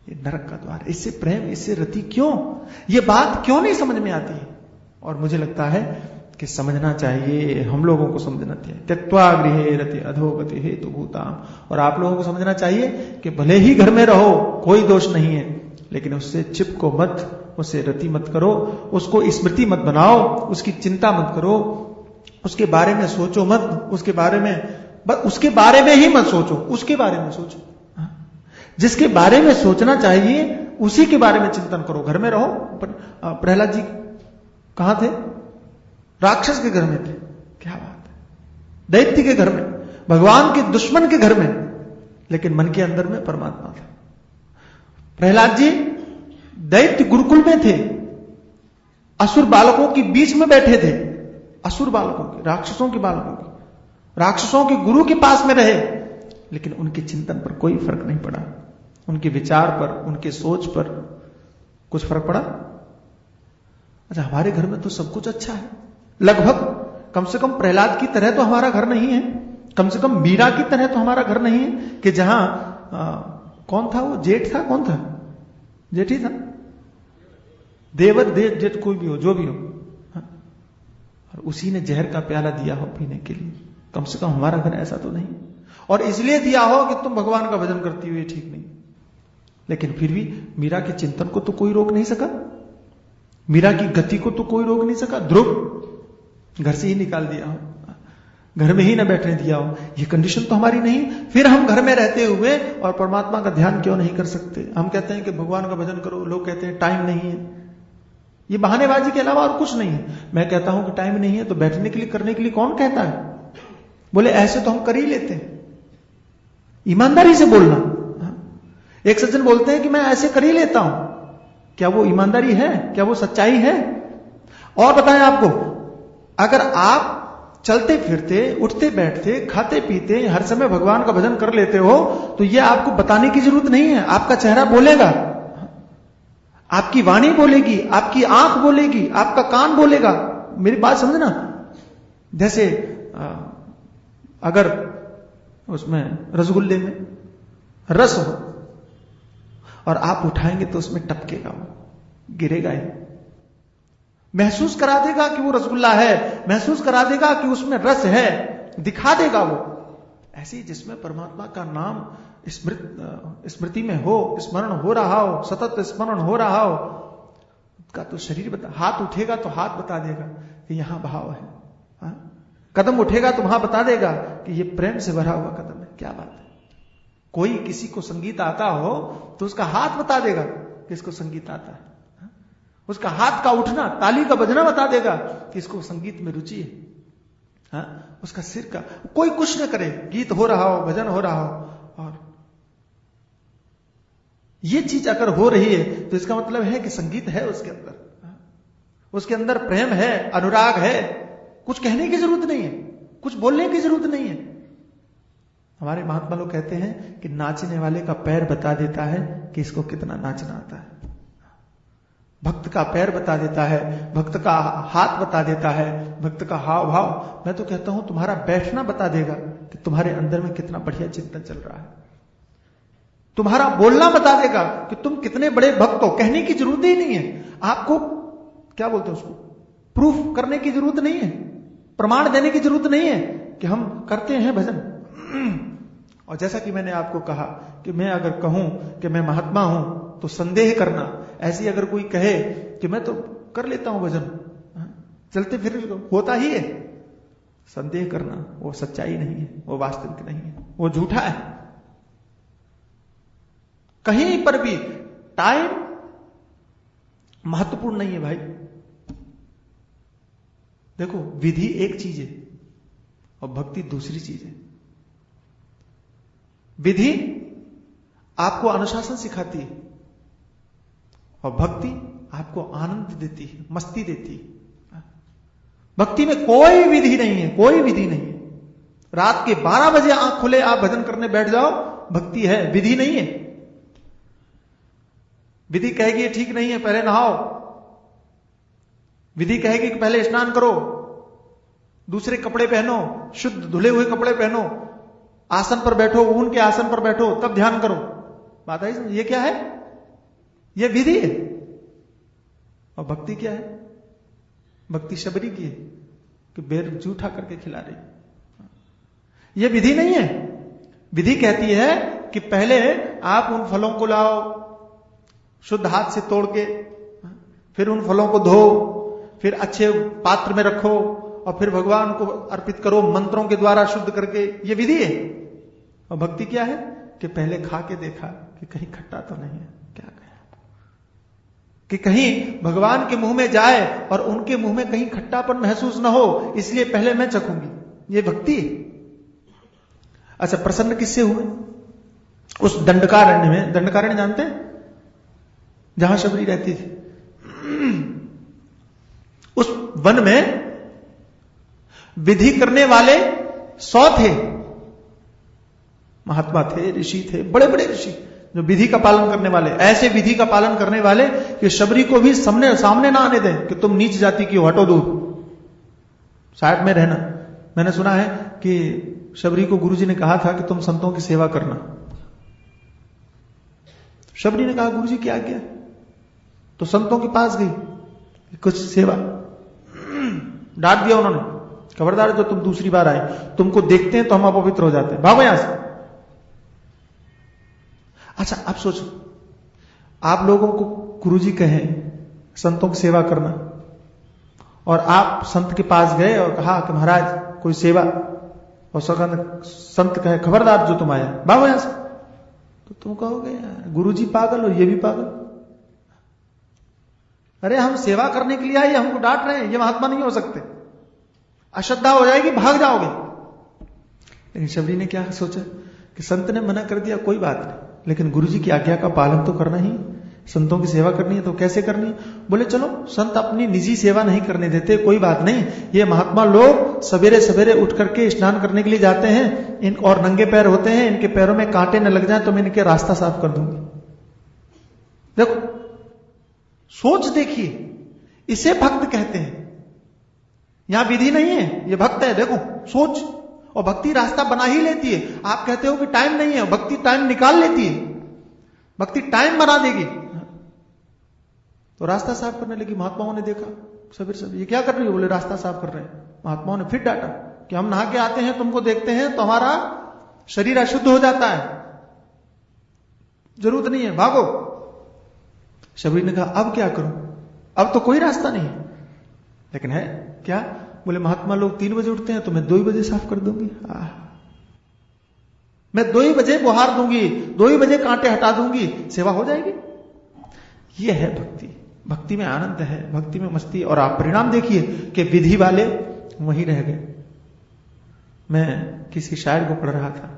ये नरक का द्वार। इससे प्रेम, इससे रति क्यों? ये बात क्यों नहीं समझ में आती है? और मुझे लगता है कि समझना चाहिए, हम लोगों को समझना चाहिए। त्यक्त्वा गृहे रति अधोगति हेतु भूताम। और आप लोगों को समझना चाहिए कि भले ही घर में रहो, कोई दोष नहीं है, लेकिन उससे चिपको मत, उससे रति मत करो, उसको स्मृति मत बनाओ, उसकी चिंता मत करो, उसके बारे में सोचो मत, उसके बारे में ही मत सोचो, उसके बारे में सोचो। जिसके बारे में सोचना चाहिए उसी के बारे में चिंतन करो। घर में रहो। प्रहलाद जी कहां थे? राक्षस के घर में थे। क्या बात है, दैत्य के घर में, भगवान के दुश्मन के घर में, लेकिन मन के अंदर में परमात्मा था। प्रहलाद जी दैत्य गुरुकुल में थे, असुर बालकों के बीच में बैठे थे, असुर बालकों के, राक्षसों के बालकों के, राक्षसों के गुरु के पास में रहे, लेकिन उनके चिंतन पर कोई फर्क नहीं पड़ा, उनके विचार पर, उनके सोच पर कुछ फर्क पड़ा? अच्छा, हमारे घर में तो सब कुछ अच्छा है लगभग, कम से कम प्रहलाद की तरह तो हमारा घर नहीं है, कम से कम मीरा की तरह तो हमारा घर नहीं है कि जहां कौन था वो, जेठ था, कौन था, जेठ ही था, देवर जेठ कोई भी हो, जो भी हो, उसी ने जहर का प्याला दिया हो पीने के लिए। कम से कम हमारा घर ऐसा तो नहीं, और इसलिए दिया हो कि तुम भगवान का भजन करती हो, ये ठीक नहीं। लेकिन फिर भी मीरा के चिंतन को तो कोई रोक नहीं सका, मीरा की गति को तो कोई रोक नहीं सका। ध्रुव घर से ही निकाल दिया हो, घर में ही न बैठने दिया हो, ये कंडीशन तो हमारी नहीं। फिर हम घर में रहते हुए और परमात्मा का ध्यान क्यों नहीं कर सकते? हम कहते हैं कि भगवान का भजन करो, लोग कहते हैं टाइम नहीं है। ये बहानेबाजी के अलावा और कुछ नहीं है। मैं कहता हूं कि टाइम नहीं है तो बैठने के लिए, करने के लिए कौन कहता है? बोले ऐसे तो हम कर ही लेते हैं। ईमानदारी से बोलना। एक सज्जन बोलते हैं कि मैं ऐसे कर ही लेता हूं, क्या वो ईमानदारी है? क्या वो सच्चाई है? और बताएं आपको, अगर आप चलते फिरते, उठते बैठते, खाते पीते हर समय भगवान का भजन कर लेते हो तो यह आपको बताने की जरूरत नहीं है। आपका चेहरा बोलेगा, आपकी वाणी बोलेगी, आपकी आंख बोलेगी, आपका कान बोलेगा। मेरी बात समझना। जैसे अगर उसमें रसगुल्ले में रस हो और आप उठाएंगे तो उसमें टपकेगा, वो गिरेगा ही। महसूस करा देगा कि वो रसगुल्ला है, महसूस करा देगा कि उसमें रस है, दिखा देगा वो। ऐसे ही जिसमें परमात्मा का नाम स्मृति में हो, स्मरण हो रहा हो, सतत स्मरण हो रहा हो, उसका तो शरीर बता। हाथ उठेगा तो हाथ बता देगा कि यहां भाव है। कदम उठेगा तो वहां बता देगा कि ये प्रेम से भरा हुआ कदम है। क्या बात है? कोई किसी को संगीत आता हो तो उसका हाथ बता देगा कि इसको संगीत आता है। उसका हाथ का उठना, ताली का बजना बता देगा कि इसको संगीत में रुचि है। उसका सिर का, कोई कुछ न करे, गीत हो रहा हो, भजन हो रहा हो, और ये चीज अगर हो रही है तो इसका मतलब है कि संगीत है उसके अंदर, उसके अंदर प्रेम है, अनुराग है। कुछ कहने की जरूरत नहीं है, कुछ बोलने की जरूरत नहीं है। हमारे महात्मा लोग कहते हैं कि नाचने वाले का पैर बता देता है कि इसको कितना नाचना आता है। भक्त का पैर बता देता है, भक्त का हाथ बता देता है, भक्त का हाव भाव। मैं तो कहता हूं तुम्हारा बैठना बता देगा कि तुम्हारे अंदर में कितना बढ़िया चिंतन चल रहा है। तुम्हारा बोलना बता देगा कि तुम कितने बड़े भक्त हो। कहने की जरूरत ही नहीं है आपको। क्या बोलते हैं उसको? प्रूफ करने की जरूरत नहीं है, प्रमाण देने की जरूरत नहीं है कि हम करते हैं भजन। और जैसा कि मैंने आपको कहा कि मैं अगर कहूं कि मैं महात्मा हूं तो संदेह करना। ऐसी अगर कोई कहे कि मैं तो कर लेता हूं भजन, चलते फिर होता ही है, संदेह करना वो सच्चाई नहीं है, वो वास्तविक नहीं है, वो झूठा है। कहीं पर भी टाइम महत्वपूर्ण नहीं है भाई। देखो, विधि एक चीज है और भक्ति दूसरी चीज है। विधि आपको अनुशासन सिखाती है और भक्ति आपको आनंद देती है, मस्ती देती है। भक्ति में कोई विधि नहीं है, कोई विधि नहीं है। रात के 12 बजे आंख खुले आप भजन करने बैठ जाओ, भक्ति है, विधि नहीं है। विधि कहेगी ये ठीक नहीं है, पहले नहाओ। विधि कहेगी कि पहले स्नान करो, दूसरे कपड़े पहनो, शुद्ध धुले हुए कपड़े पहनो, आसन पर बैठो, ऊन के आसन पर बैठो, तब ध्यान करो। बात आई? ये क्या है? ये विधि है। और भक्ति क्या है? भक्ति शबरी की है कि बेर जूठा करके खिला रही। ये विधि नहीं है। विधि कहती है कि पहले आप उन फलों को लाओ शुद्ध हाथ से तोड़ के, फिर उन फलों को धो, फिर अच्छे पात्र में रखो और फिर भगवान को अर्पित करो मंत्रों के द्वारा शुद्ध करके। ये विधि है। और भक्ति क्या है कि पहले खा के देखा कि कहीं खट्टा तो नहीं है, क्या कहें आपको, कि कहीं भगवान के मुंह में जाए और उनके मुंह में कहीं खट्टापन महसूस ना हो, इसलिए पहले मैं चखूंगी। ये भक्ति है। अच्छा, प्रसन्न किससे हुए? उस दंडकारण्य में, दंडकारण्य जानते हैं जहां शबरी रहती थी, उस वन में विधि करने वाले 100 थे, महात्मा थे, ऋषि थे, बड़े बड़े ऋषि जो विधि का पालन करने वाले, ऐसे विधि का पालन करने वाले कि शबरी को भी सामने ना आने दें कि तुम नीच जाति की हो, हटो दूर, साइड में रहना। मैंने सुना है कि शबरी को गुरुजी ने कहा था कि तुम संतों की सेवा करना। शबरी ने कहा गुरुजी क्या किया? तो संतों के पास गई, कुछ सेवा। डांट दिया उन्होंने, खबरदार जो तुम दूसरी बार आए, तुमको देखते हैं तो हम अपवित्र हो जाते हैं, भागो यहां से। अच्छा अब सोचो, आप लोगों को गुरुजी कहें संतों की सेवा करना, और आप संत के पास गए और कहा कि महाराज कोई सेवा, और संत कहे खबरदार जो तुम आया, भागो यहां से, तो तुम कहोगे गुरुजी पागल और ये भी पागल। अरे हम सेवा करने के लिए आए, हमको डांट रहे हैं, ये महात्मा नहीं हो सकते, अश्रद्धा हो जाएगी, भाग जाओगे। लेकिन शबरी ने क्या सोचा कि संत ने मना कर दिया, कोई बात नहीं, लेकिन गुरुजी की आज्ञा का पालन तो करना ही, संतों की सेवा करनी है तो कैसे करनी है। बोले चलो, संत अपनी निजी सेवा नहीं करने देते, कोई बात नहीं, ये महात्मा लोग सवेरे सवेरे उठ करके स्नान करने के लिए जाते हैं, और नंगे पैर होते हैं, इनके पैरों में कांटे न लग जाए तो मैं इनके रास्ता साफ कर दूंगी। देखो सोच देखिए, इसे भक्त कहते हैं, यहां विधि नहीं है, ये भक्त है। देखो सोच, और भक्ति रास्ता बना ही लेती है। आप कहते हो कि टाइम नहीं है, भक्ति टाइम निकाल लेती है, भक्ति टाइम बना देगी। तो रास्ता साफ करने लगी। महात्माओं ने देखा सवेरे सवेरे ये क्या कर रही है, बोले रास्ता साफ कर रहे हैं। महात्माओं ने फिर डांटा कि हम नहा के आते हैं, तुमको देखते हैं तो हमारा शरीर अशुद्ध हो जाता है, जरूरत नहीं है, भागो। शबरी ने कहा अब क्या करूं, अब तो कोई रास्ता नहीं है, लेकिन है क्या, बोले महात्मा लोग 3 बजे उठते हैं तो मैं 2 ही बजे साफ कर दूंगी, मैं 2 ही बजे बुहार दूंगी, 2 ही बजे कांटे हटा दूंगी, सेवा हो जाएगी। यह है भक्ति, भक्ति में आनंद है, भक्ति में मस्ती। और आप परिणाम देखिए कि विधि वाले वहीं रह गए। मैं किसी शायर को पढ़ रहा था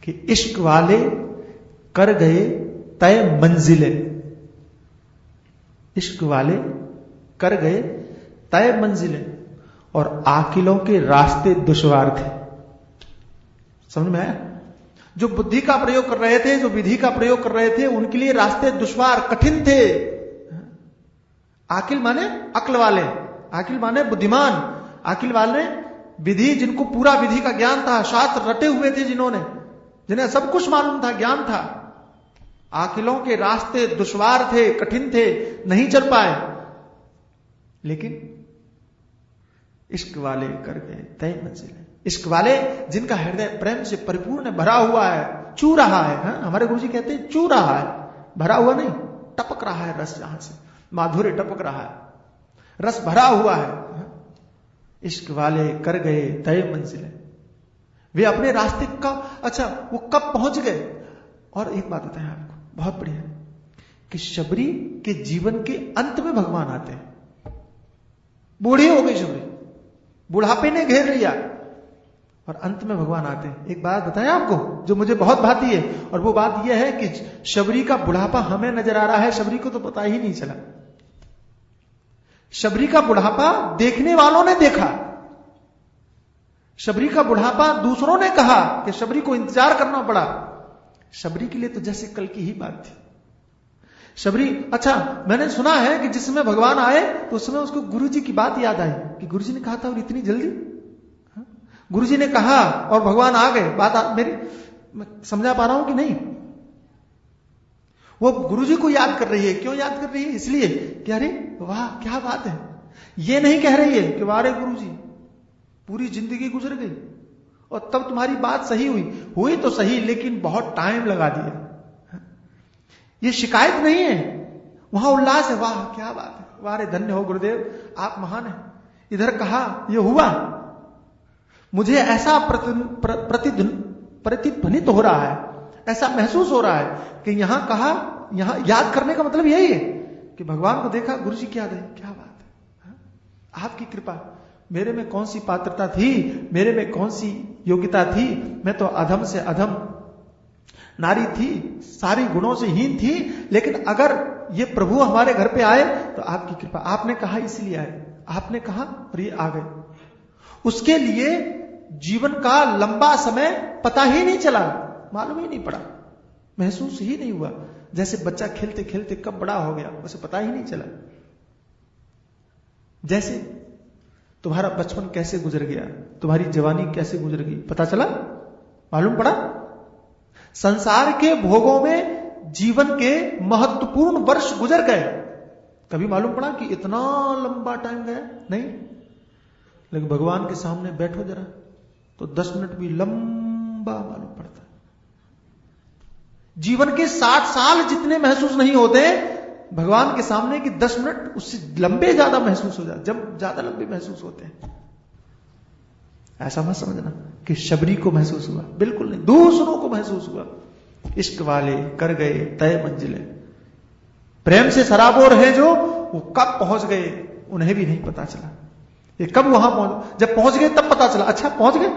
कि इश्क वाले कर गए तय मंजिले, इश्क वाले कर गए तय मंजिले, और आकिलों के रास्ते दुश्वार थे। समझ में आया? जो बुद्धि का प्रयोग कर रहे थे, जो विधि का प्रयोग कर रहे थे, उनके लिए रास्ते दुश्वार कठिन थे। आकिल माने अक्ल वाले, आकिल माने बुद्धिमान, आकिल वाले विधि, जिनको पूरा विधि का ज्ञान था, शास्त्र रटे हुए थे, जिन्होंने, जिन्हें सब कुछ मालूम था, ज्ञान था। आकिलों के रास्ते दुश्वार थे, कठिन थे, नहीं चल पाए। लेकिन इश्क वाले कर गए तय मंजिल, इश्क वाले जिनका हृदय प्रेम से परिपूर्ण भरा हुआ है, चू रहा है, हमारे गुरुजी कहते हैं चू रहा है, भरा हुआ नहीं, टपक रहा है रस, जहां से माधुर्य टपक रहा है, रस भरा हुआ है। इश्क वाले कर गए तय मंजिल, वे अपने रास्ते का, अच्छा वो कब पहुंच गए। और एक बात बताएं आपको, बहुत बढ़िया, कि शबरी के जीवन के अंत में भगवान आते हैं। बूढ़ी हो गई शबरी, बुढ़ापे ने घेर लिया, और अंत में भगवान आते हैं। एक बात बताएं आपको जो मुझे बहुत भाती है, और वो बात यह है कि शबरी का बुढ़ापा हमें नजर आ रहा है, शबरी को तो पता ही नहीं चला। शबरी का बुढ़ापा देखने वालों ने देखा, शबरी का बुढ़ापा दूसरों ने कहा कि शबरी को इंतजार करना पड़ा। शबरी के लिए तो जैसे कल की ही बात थी। शबरी, अच्छा मैंने सुना है कि जिस समय भगवान आए तो उस समय उसको गुरुजी की बात याद आई कि गुरुजी ने कहा था, और इतनी जल्दी गुरुजी ने कहा और भगवान आ गए। बात मेरी समझा पा रहा हूं कि नहीं? वो गुरुजी को याद कर रही है। क्यों याद कर रही है? इसलिए कि अरे वाह क्या बात है। ये नहीं कह रही है कि वाह रे गुरुजी पूरी जिंदगी गुजर गई और तब तुम्हारी बात सही हुई तो सही, लेकिन बहुत टाइम लगा दिया। ये शिकायत नहीं है, वहां उल्लास है, वाह क्या बात है, वाह रे धन्य हो गुरुदेव, आप महान है। इधर कहा ये हुआ, मुझे ऐसा प्रतिध्वनित हो रहा है, ऐसा महसूस हो रहा है कि यहां कहा, यहां याद करने का मतलब यही है कि भगवान को देखा, गुरुजी की याद है, क्या बात है, आपकी कृपा, मेरे में कौन सी पात्रता थी, मेरे में कौन सी योग्यता थी, मैं तो अधम से अधम नारी थी, सारी गुणों से हीन थी, लेकिन अगर ये प्रभु हमारे घर पे आए तो आपकी कृपा, आपने कहा इसलिए आए, आपने कहा और ये आ गए। उसके लिए जीवन का लंबा समय पता ही नहीं चला, मालूम ही नहीं पड़ा, महसूस ही नहीं हुआ। जैसे बच्चा खेलते खेलते कब बड़ा हो गया उसे पता ही नहीं चला। जैसे तुम्हारा बचपन कैसे गुजर गया, तुम्हारी जवानी कैसे गुजर गई, पता चला, मालूम पड़ा। संसार के भोगों में जीवन के महत्वपूर्ण वर्ष गुजर गए, कभी मालूम पड़ा कि इतना लंबा टाइम गया? नहीं। लेकिन भगवान के सामने बैठो जरा तो 10 मिनट भी लंबा मालूम पड़ता है। जीवन के 60 साल जितने महसूस नहीं होते भगवान के सामने कि 10 मिनट उससे लंबे ज्यादा महसूस हो जाते, जब ज्यादा लंबे महसूस होते हैं। ऐसा मत समझना कि शबरी को महसूस हुआ, बिल्कुल नहीं, दूसरों को महसूस हुआ। इश्क वाले कर गए तय मंजिले, प्रेम से सराबोर है जो, वो कब पहुंच गए उन्हें भी नहीं पता चला। ये कब वहां पहुंच, जब पहुंच गए तब पता चला, अच्छा पहुंच गए,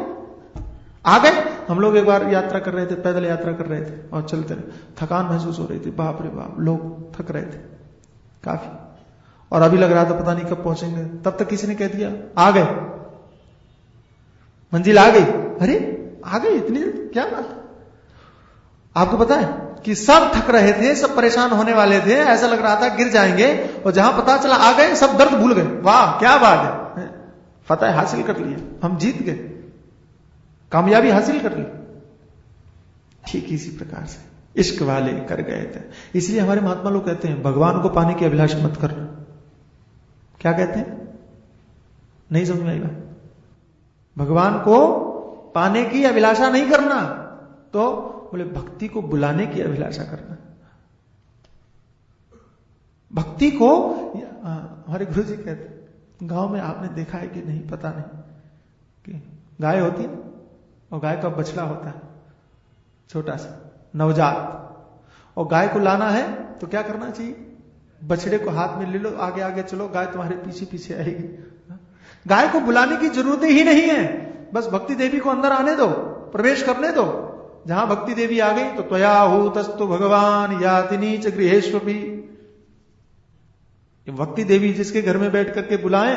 आ गए। हम लोग एक बार यात्रा कर रहे थे, पैदल यात्रा कर रहे थे और चलते रहे, थकान महसूस हो रही थी, बाप रे बाप, लोग थक रहे थे काफी, और अभी लग रहा था पता नहीं कब पहुंचेंगे। तब तक किसी ने कह दिया आ गए, मंजिल आ गई। अरे आ गए इतनी जल्दी, क्या बात। आपको पता है कि सब थक रहे थे, सब परेशान होने वाले थे, ऐसा लग रहा था गिर जाएंगे, और जहां पता चला आ गए सब दर्द भूल गए। वाह क्या बात है, फतह हासिल कर लिया, हम जीत गए, कामयाबी हासिल कर ली। ठीक इसी प्रकार से इश्क वाले कर गए थे। इसलिए हमारे महात्मा लोग कहते हैं भगवान को पाने की अभिलाष मत करना। क्या कहते हैं, नहीं समझ में आई बात? भगवान को पाने की अभिलाषा नहीं करना, तो बोले भक्ति को बुलाने की अभिलाषा करना। भक्ति को, हमारे गुरु जी कहते गांव में आपने देखा है कि नहीं पता नहीं, कि गाय होती है और गाय का बछड़ा होता है छोटा सा नवजात, और गाय को लाना है तो क्या करना चाहिए, बछड़े को हाथ में ले लो, आगे आगे चलो, गाय तुम्हारे पीछे पीछे आएगी। गाय को बुलाने की जरूरत ही नहीं है, बस भक्ति देवी को अंदर आने दो, प्रवेश करने दो। जहां भक्ति देवी आ गई तो त्वया हूतस्तु भगवान याति नीच गृहेष्वपि। भक्ति देवी जिसके घर में बैठ करके बुलाएं,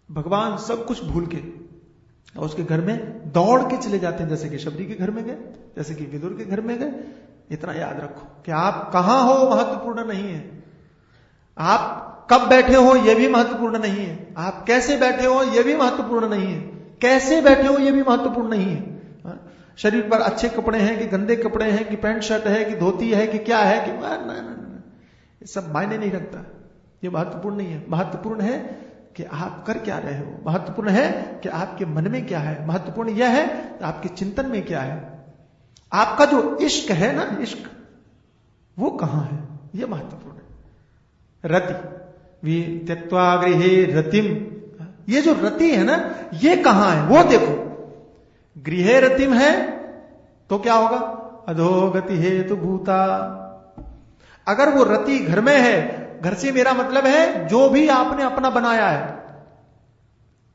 भगवान सब कुछ भूल के और उसके घर में दौड़ के चले जाते हैं, जैसे कि शबरी के घर में गए, जैसे कि विदुर के घर में गए। इतना याद रखो कि आप कहां हो महत्वपूर्ण नहीं है, आप कब बैठे हो यह भी महत्वपूर्ण नहीं है, आप कैसे बैठे हो यह भी महत्वपूर्ण नहीं है, कैसे बैठे हो यह भी महत्वपूर्ण नहीं है। शरीर पर अच्छे कपड़े हैं कि गंदे कपड़े हैं, कि पैंट शर्ट है कि धोती है कि क्या है, कि ना, ये सब मायने नहीं रखता, ये महत्वपूर्ण नहीं है। महत्वपूर्ण है कि आप कर क्या रहे हो, महत्वपूर्ण है कि आपके मन में क्या है, महत्वपूर्ण यह है कि आपके चिंतन में क्या है, आपका जो इश्क है ना, इश्क वो कहां है, यह महत्वपूर्ण है। रति वी त्यक्त्वा गृहे रतिम, ये जो रति है ना, ये कहां है वो देखो। गृहे रतिम है तो क्या होगा, अधोगति हेतु भूता। अगर वो रति घर में है, घर से मेरा मतलब है जो भी आपने अपना बनाया है,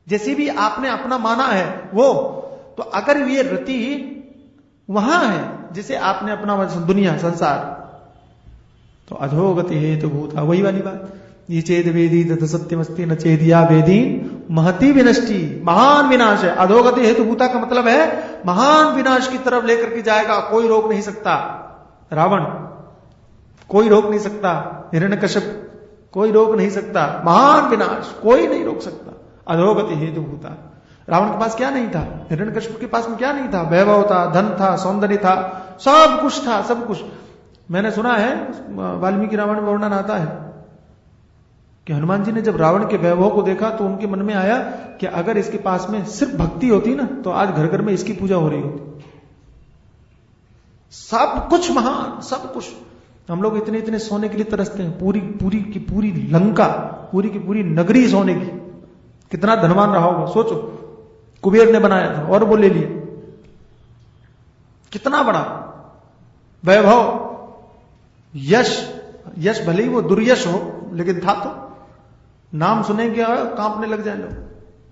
जैसे भी आपने अपना माना है वो, तो अगर ये रति वहां है जिसे आपने अपना दुनिया संसार, तो अधोगति हेतु भूता, वही वाली बात। ये चेद वेदी तथ सत्यमस्ति न चेदिया वेदीन महती विनष्टि, महान विनाश है। अधोगति हेतु भूता का मतलब है महान विनाश की तरफ लेकर के जाएगा, कोई रोक नहीं सकता। रावण कोई रोक नहीं सकता, हिरण्यकश्यप कोई रोक नहीं सकता, महान विनाश कोई नहीं रोक सकता। अधोगति हेतु भूता। रावण के पास क्या नहीं था, हिरण्यकश्यप के पास में क्या नहीं था, वैभव था, धन था, सौंदर्य था, सब कुछ था, सब कुछ। मैंने सुना है वाल्मीकि रामायण में वर्णन आता है कि हनुमान जी ने जब रावण के वैभव को देखा तो उनके मन में आया कि अगर इसके पास में सिर्फ भक्ति होती ना तो आज घर घर में इसकी पूजा हो रही होती। सब कुछ महान, सब कुछ। हम लोग इतने इतने सोने के लिए तरसते हैं, पूरी पूरी की पूरी लंका, पूरी की पूरी नगरी सोने की। कितना धनवान रहा होगा सोचो, कुबेर ने बनाया था और वो ले लिए। कितना बड़ा वैभव, यश, यश भले ही वो दुर्यश हो लेकिन था तो। नाम सुनेंगे कांपने लग जाए लोग।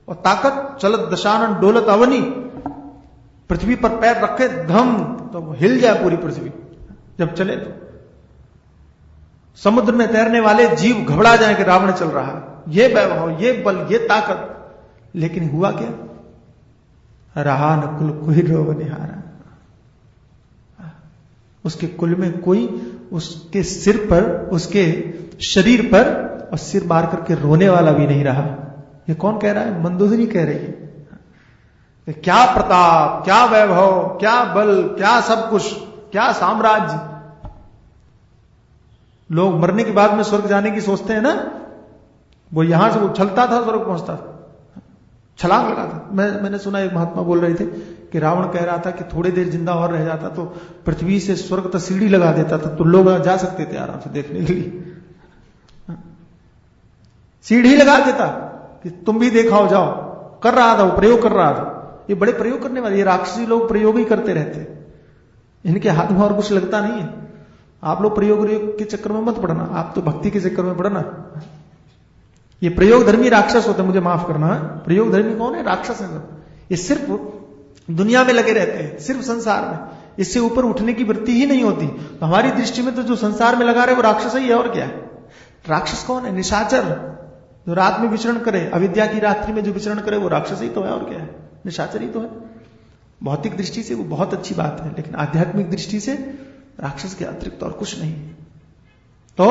और ताकत, चलत दशानन डोलत अवनी, पृथ्वी पर पैर रखे धम तो हिल जाए पूरी पृथ्वी जब चले तो। समुद्र में तैरने वाले जीव घबरा जाए कि रावण चल रहा है, ये वैभव, ये बल, ये ताकत। लेकिन हुआ क्या, रहा न कुल कोई रोग निहारा। उसके कुल में कोई उसके सिर पर, उसके शरीर पर और सिर मार करके रोने वाला भी नहीं रहा। ये कौन कह रहा है, मंदोदरी कह रही है। क्या प्रताप, क्या वैभव, क्या बल, क्या सब कुछ, क्या साम्राज्य। लोग मरने के बाद में स्वर्ग जाने की सोचते हैं ना, वो यहां से उछलता था स्वर्ग पहुंचता था, छलांग लगाता। मैंने सुना एक महात्मा बोल रहे थे कि रावण कह रहा था कि थोड़ी देर जिंदा और रह जाता तो पृथ्वी से स्वर्ग तक सीढ़ी लगा देता था, तो लोग जा सकते थे आराम से देखने के लिए। सीढ़ी लगा देता कि तुम भी देखाओ, जाओ। कर रहा था, वो प्रयोग कर रहा था। ये बड़े प्रयोग करने वाले, ये राक्षसी लोग प्रयोग ही करते रहते, इनके हाथ में और कुछ लगता नहीं है। आप लोग प्रयोग के चक्कर में मत पड़ना, आप तो भक्ति के चक्कर में पड़ना। ये प्रयोग धर्मी राक्षस होते हैं, मुझे माफ करना। प्रयोग धर्मी कौन है? राक्षस है। ये सिर्फ दुनिया में लगे रहते हैं, सिर्फ संसार में, इससे ऊपर उठने की वृत्ति ही नहीं होती। तो हमारी दृष्टि में तो जो संसार में लगा रहे वो राक्षस ही है, और क्या है? राक्षस कौन है? निशाचर, जो रात में विचरण करे, अविद्या की रात्रि में जो विचरण करे वो राक्षस ही तो है, और क्या है? निशाचर ही तो है। भौतिक दृष्टि से वो बहुत अच्छी बात है, लेकिन आध्यात्मिक दृष्टि से राक्षस के अतिरिक्त और कुछ नहीं है। तो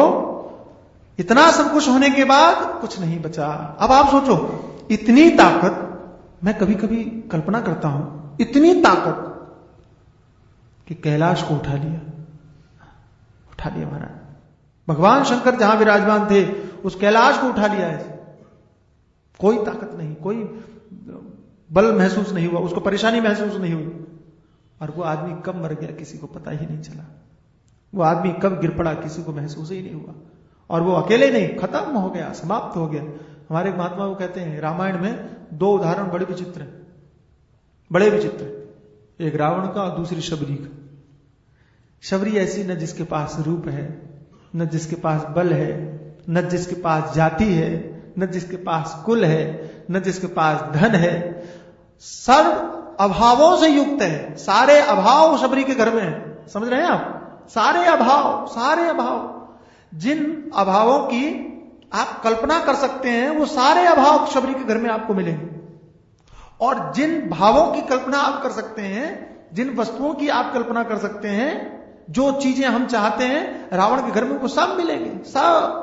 इतना सब कुछ होने के बाद कुछ नहीं बचा। अब आप सोचो, इतनी ताकत, मैं कभी कभी कल्पना करता हूं, इतनी ताकत कि कैलाश को उठा लिया महाराज। भगवान शंकर जहां विराजमान थे उस कैलाश को उठा लिया है। कोई ताकत नहीं, कोई बल महसूस नहीं हुआ, उसको परेशानी महसूस नहीं हुई। और वो आदमी कब मर गया किसी को पता ही नहीं चला, वो आदमी कब गिर पड़ा किसी को महसूस ही नहीं हुआ। और वो अकेले नहीं, खत्म हो गया, समाप्त हो गया। हमारे महात्मा वो कहते हैं, रामायण में दो उदाहरण बड़े विचित्र हैं, बड़े विचित्र। एक रावण का और दूसरी शबरी का। शबरी ऐसी न जिसके पास रूप है, न जिसके पास बल है, न जिसके पास जाति है, न जिसके पास कुल है, न जिसके पास धन है, सर्व अभावों से युक्त है। सारे अभाव शबरी के घर में है, समझ रहे हैं आप? सारे अभाव, सारे अभाव, जिन अभावों की आप कल्पना कर सकते हैं वो सारे अभाव शबरी के घर में आपको मिलेंगे। और जिन भावों की कल्पना आप कर सकते हैं, जिन वस्तुओं की आप कल्पना कर सकते हैं, जो चीजें हम चाहते हैं रावण के घर में वो सब मिलेंगे। सब,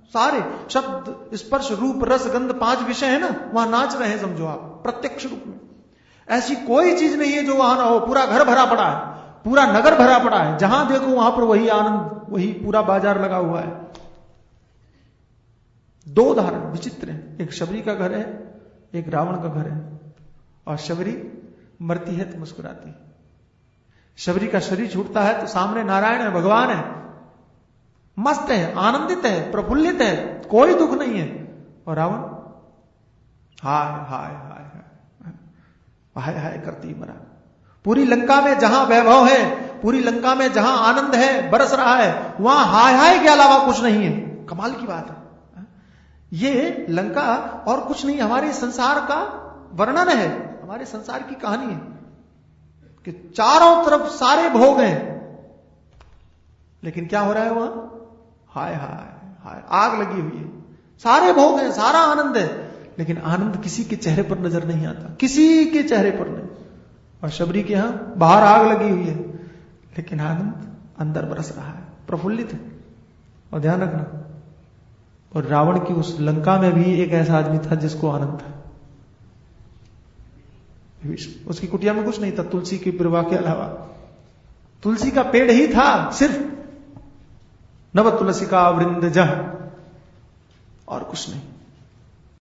सारे शब्द स्पर्श रूप रस गंध 5 विषय है ना, वहां नाच रहे हैं समझो आप, प्रत्यक्ष रूप में। ऐसी कोई चीज नहीं है जो वहां ना हो। पूरा घर भरा पड़ा है, पूरा नगर भरा पड़ा है, जहां देखो वहां पर वही आनंद, वही पूरा बाजार लगा हुआ है। दो उदाहरण विचित्र हैं, एक शबरी का घर है, एक रावण का घर है। और शबरी मरती है तो मुस्कुराती। शबरी का शरीर छूटता है तो सामने नारायण है, भगवान है, मस्त है, आनंदित है, प्रफुल्लित है, कोई दुख नहीं है। और रावण हाय हाय हाय हाय हाय हाय करती मरा। पूरी लंका में जहां वैभव है, पूरी लंका में जहां आनंद है, बरस रहा है, वहां हाय हाय के अलावा कुछ नहीं है। कमाल की बात है। ये लंका और कुछ नहीं, हमारे संसार का वर्णन है, हमारे संसार की कहानी है कि चारों तरफ सारे भोग हैं, लेकिन क्या हो रहा है वहां? हाय हाय हाय, आग लगी हुई है। सारे भोग हैं, सारा आनंद है, लेकिन आनंद किसी के चेहरे पर नजर नहीं आता, किसी के चेहरे पर नहीं। और शबरी के यहां बाहर आग लगी हुई है, लेकिन आनंद अंदर बरस रहा है, प्रफुल्लित है। और ध्यान रखना, और रावण की उस लंका में भी एक ऐसा आदमी था जिसको आनंद था। उसकी कुटिया में कुछ नहीं था तुलसी की पिरवा के अलावा। तुलसी का पेड़ ही था सिर्फ, नव तुलसी का वृंद जह, और कुछ नहीं।